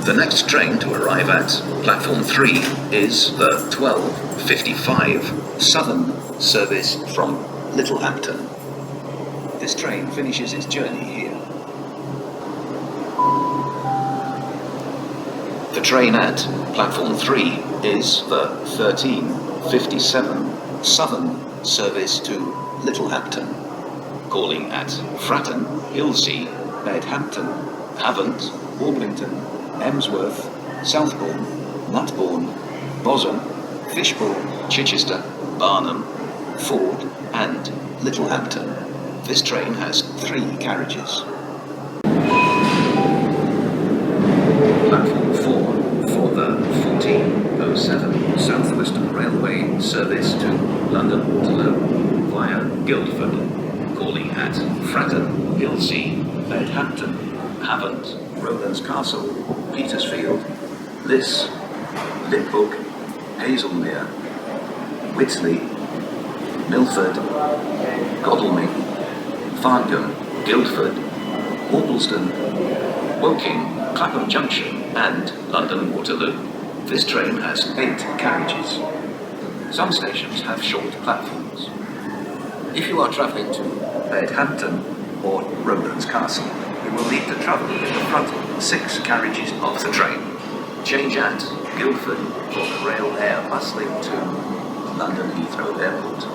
The next train to arrive at platform 3 is the 12:55 Southern service from Littlehampton. This train finishes its journey here. The train at platform 3 is the 13:57 Southern service to Littlehampton, calling at Fratton, Ilsea, Bedhampton, Havant, Orblington, Emsworth, Southbourne, Nutbourne, Bosham, Fishbourne, Chichester, Barnham, Ford and Littlehampton. This train has 3 carriages. Platform 4 for the 14:07 South Western Railway service to London Waterloo via Guildford, calling at Fratton, Ilsea, Bedhampton, Havant, Rowlands Castle, Petersfield, Liss, Liphook, Hazelmere, Whitsley, Milford, Godalming, Farnham, Guildford, Orpleston, Woking, Clapham Junction and London Waterloo. This train has 8 carriages. Some stations have short platforms. If you are travelling to Bedhampton or Rowlands Castle, you will need to travel in the front 6 carriages of the train. Change at Guildford for the Rail Air bus link to London Heathrow Airport.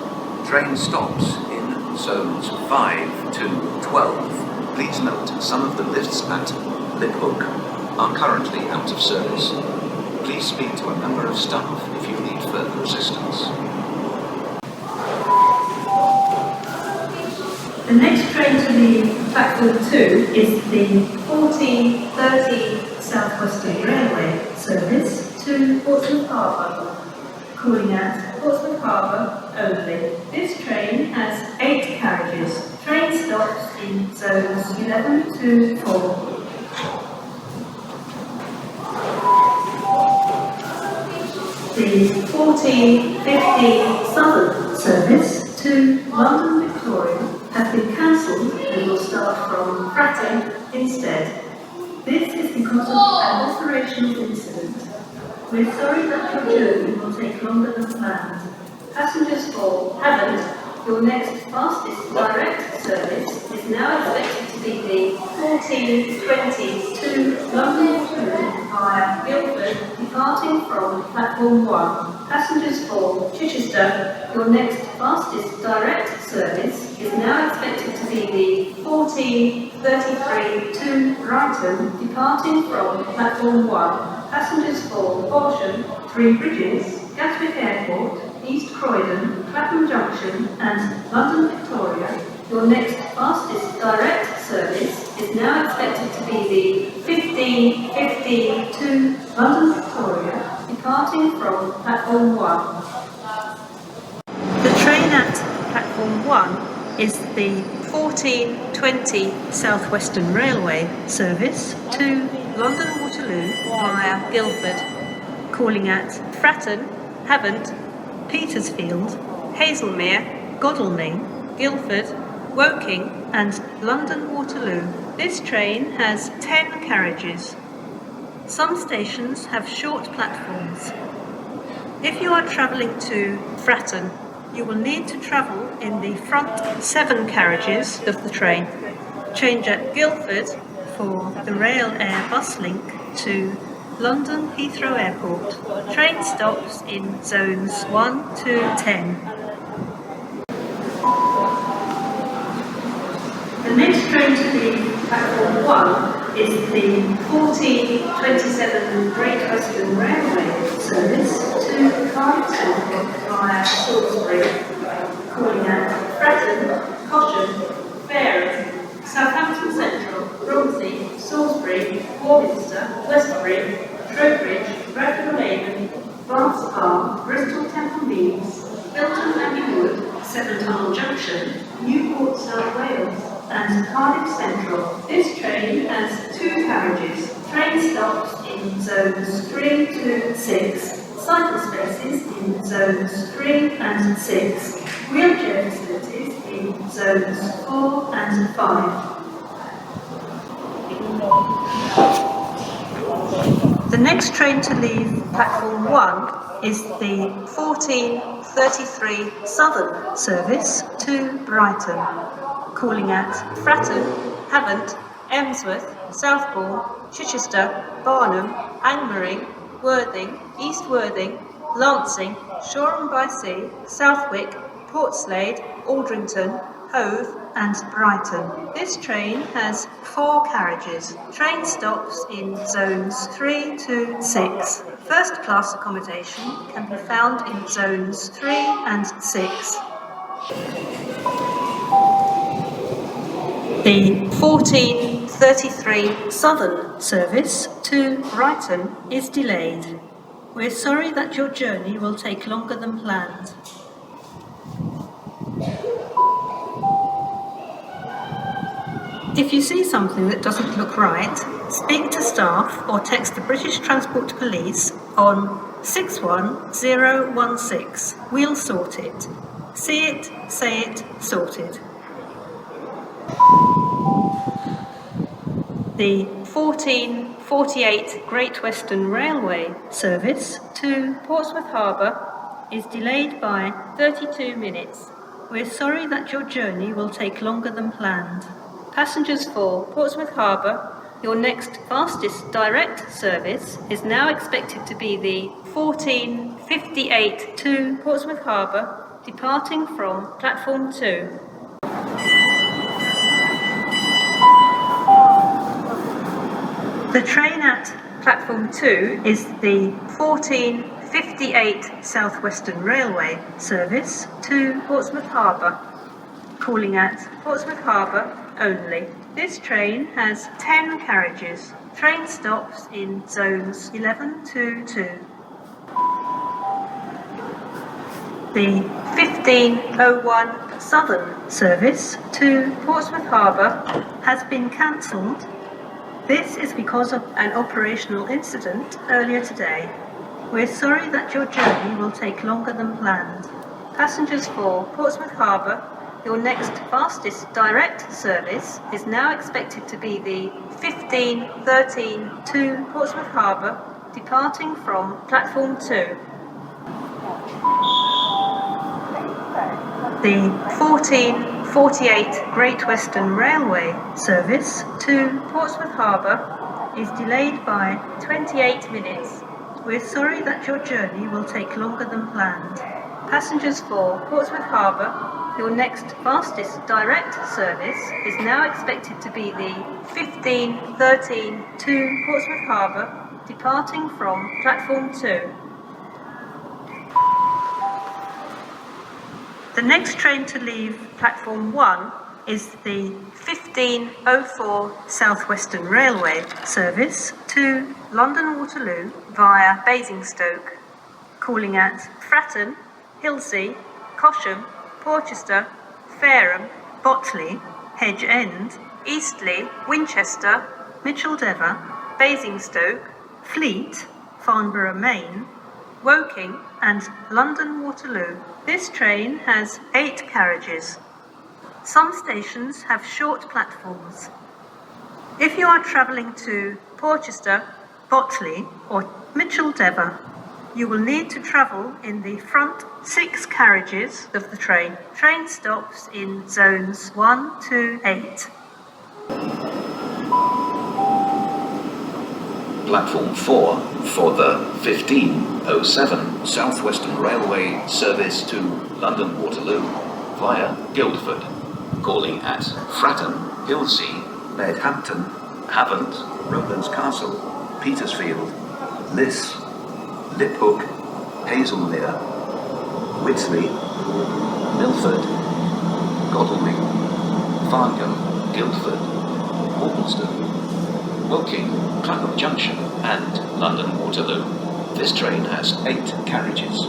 Train stops in zones 5 to 12. Please note some of the lifts at Liphook are currently out of service. Please speak to a member of staff if you need further assistance. The next train to leave platform 2 is the 14:30 South Western Railway service to Portsmouth Harbour, calling at Portsmouth Harbour only. This train has 8 carriages. Train stops in zones 11 to 4. The 14:50 Southern service to London Victoria has been cancelled and will start from Fratton instead. This is because of an operational incident. We're sorry that your journey will take longer than planned. Passengers for Havant, your next fastest direct service is now expected to be the 14:20 to London Waterloo via Guildford, departing from platform 1. Passengers for Chichester, your next fastest direct service is now expected to be the 14:33 to Brighton, departing from platform 1. Passengers for Horsham, Three Bridges, Gatwick Airport, East Croydon, Clapham Junction and London Victoria, your next fastest direct service is now expected to be the 15:50 to London Victoria, departing from platform 1. The train at platform 1 is the 14:20 South Western Railway service to London Waterloo via Guildford, calling at Fratton, Havant, Petersfield, Hazelmere, Godalming, Guildford, Woking and London Waterloo. This train has 10 carriages. Some stations have short platforms. If you are travelling to Fratton, you will need to travel in the front 7 carriages of the train. Change at Guildford for the Rail Air bus link to London Heathrow Airport. Train stops in zones 1 to 10. The next train to leave platform 1 is the 14:27 Great Western Railway service to Cardiff Central via Salisbury, calling at Fratton, Cosham, Fareham, Southampton Central, Romsey, Salisbury, Warminster, Westbury, Trowbridge, Bradford-on-Avon, Barnes Park, Bristol Temple Meads, Bilton Abbey Wood, Seven Tunnel Junction, Newport, South Wales and Cardiff Central. This train has 2 carriages. Train stops in zones 3 to 6. Cycle spaces in zones 3 and 6. Wheelchair facilities in zones 4 and 5. The next train to leave platform 1 is the 14:33 Southern service to Brighton, calling at Fratton, Havant, Emsworth, Southbourne, Chichester, Barnum, Angmering, Worthing, East Worthing, Lancing, Shoreham-by-Sea, Southwick, Portslade, Aldrington, Hove and Brighton. This train has 4 carriages. Train stops in zones 3 to 6. First class accommodation can be found in zones 3 and 6. The 14:33 Southern service to Brighton is delayed. We're sorry that your journey will take longer than planned. If you see something that doesn't look right, speak to staff or text the British Transport Police on 61016. We'll sort it. See it, say it, sorted. The 14:48 Great Western Railway service to Portsmouth Harbour is delayed by 32 minutes. We're sorry that your journey will take longer than planned. Passengers for Portsmouth Harbour, your next fastest direct service is now expected to be the 14:58 to Portsmouth Harbour, departing from platform 2. The train at platform 2 is the 14:58 South Western Railway service to Portsmouth Harbour, calling at Portsmouth Harbour only. This train has 10 carriages. Train stops in zones 11 to 2. The 15:01 Southern service to Portsmouth Harbour has been cancelled. This is because of an operational incident earlier today. We're sorry that your journey will take longer than planned. Passengers for Portsmouth Harbour, your next fastest direct service is now expected to be the 15:13 to Portsmouth Harbour, departing from platform 2. The 14:48 Great Western Railway service to Portsmouth Harbour is delayed by 28 minutes. We're sorry that your journey will take longer than planned. Passengers for Portsmouth Harbour, your next fastest direct service is now expected to be the 15:13 to Portsmouth Harbour, departing from platform 2. The next train to leave platform 1 is the 15:04 South Western Railway service to London Waterloo via Basingstoke, calling at Fratton, Hilsea, Cosham, Porchester, Fareham, Botley, Hedge End, Eastleigh, Winchester, Micheldever, Basingstoke, Fleet, Farnborough Main, Woking and London Waterloo. This train has 8 carriages. Some stations have short platforms. If you are travelling to Porchester, Botley or Micheldever, you will need to travel in the front 6 carriages of the train. Train stops in zones 1 to 8. Platform 4 for the 15:07 South Western Railway service to London Waterloo via Guildford, calling at Fratton, Hilsea, Bedhampton, Havant, Rowlands Castle, Petersfield, Liss, Liphook, Hazelmere, Whitsley, Milford, Godalming, Farnham, Guildford, Walthamstow, Woking, Clapham Junction and London Waterloo. This train has 8 carriages.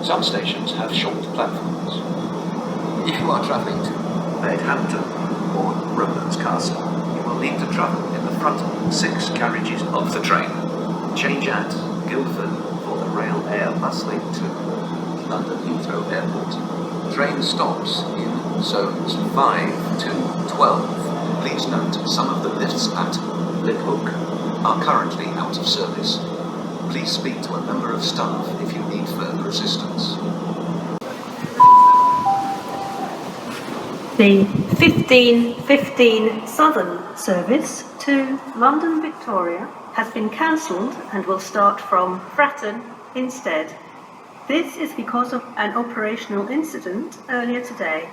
Some stations have short platforms. If you are travelling to Bedhampton or Rowlands Castle, you will need to travel in the front 6 carriages of the train. Change at Guildford for the Rail Air bus link to London Heathrow Airport. Train stops in zones 5 to 12. Please note some of the lifts at Liphook, are currently out of service. Please speak to a member of staff if you need further assistance. The 15:15 Southern service to London Victoria has been cancelled and will start from Fratton instead. This is because of an operational incident earlier today.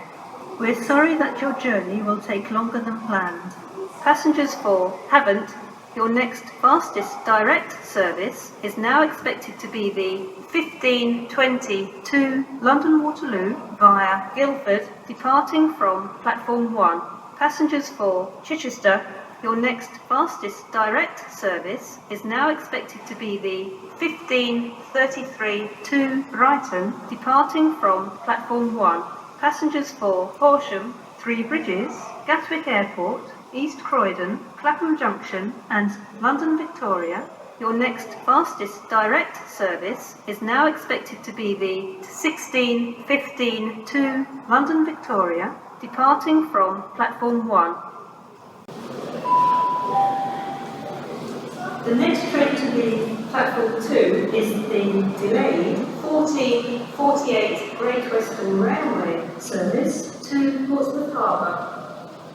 We're sorry that your journey will take longer than planned. Passengers for Havant, your next fastest direct service is now expected to be the 15:20 to London Waterloo via Guildford, departing from platform 1. Passengers for Chichester, your next fastest direct service is now expected to be the 15:33 to Brighton, departing from platform 1. Passengers for Horsham, Three Bridges, Gatwick Airport, East Croydon, Clapham Junction and London Victoria, your next fastest direct service is now expected to be the 16:15 to London Victoria, departing from platform 1. The next train to leave platform 2 is the delayed 14:48 Great Western Railway service to Portsmouth Harbour,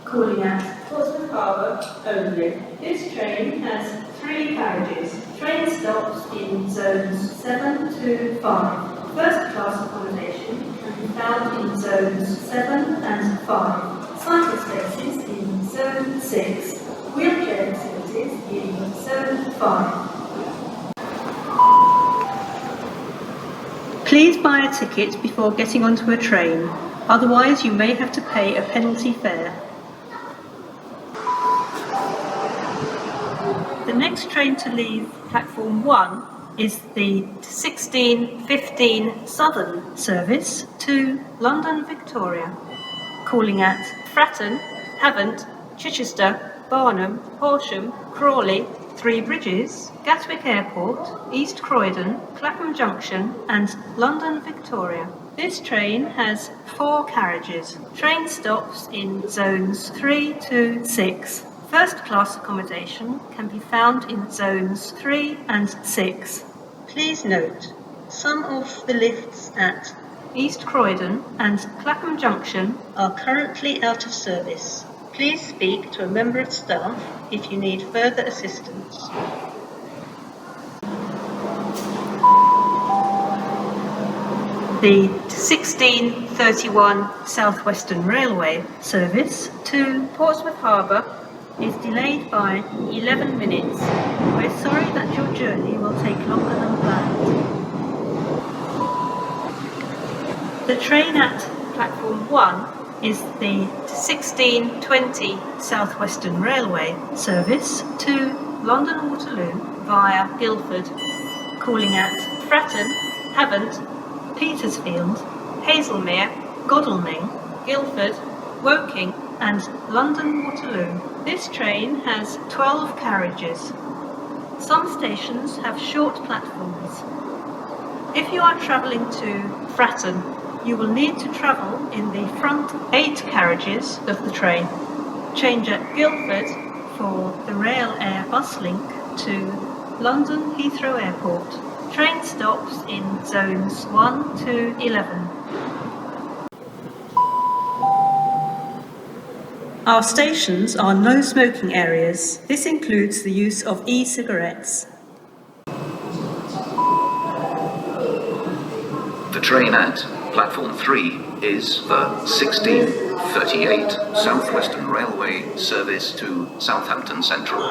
calling at Portsmouth Harbour only. This train has 3 carriages. Train stops in zones 7 to 5. First class accommodation can be found in zones 7 and 5. Cycle spaces in zone 6. Wheelchair facilities in zone 5. Please buy a ticket before getting onto a train, otherwise you may have to pay a penalty fare. The next train to leave platform 1 is the 16:15 Southern service to London Victoria, calling at Fratton, Havant, Chichester, Barnham, Horsham, Crawley, Three Bridges, Gatwick Airport, East Croydon, Clapham Junction and London Victoria. This train has 4 carriages. Train stops in zones 3 to 6. First class accommodation can be found in zones 3 and 6. Please note, some of the lifts at East Croydon and Clapham Junction are currently out of service. Please speak to a member of staff if you need further assistance. The 16:31 South Western Railway service to Portsmouth Harbour is delayed by 11 minutes. We're sorry that your journey will take longer than planned. The train at platform 1 is the 16:20 South Western Railway service to London Waterloo via Guildford, calling at Fratton, Havant, Petersfield, Hazelmere, Godalming, Guildford, Woking and London Waterloo. This train has 12 carriages. Some stations have short platforms. If you are travelling to Fratton, you will need to travel in the front 8 carriages of the train. Change at Guildford for the Rail Air bus link to London Heathrow Airport. Train stops in zones 1 to 11. Our stations are no smoking areas. This includes the use of e-cigarettes. The train at platform 3 is the 16:38 South Western Railway service to Southampton Central,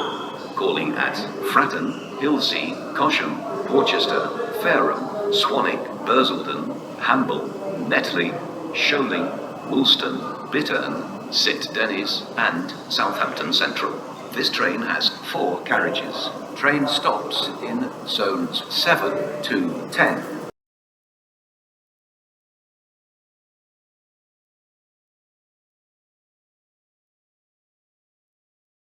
calling at Fratton, Hilsea, Cosham, Porchester, Fareham, Swanwick, Bursledon, Hamble, Netley, Sholing, Woolston, Bittern, St Denis and Southampton Central. This train has 4 carriages. Train stops in zones 7 to 10.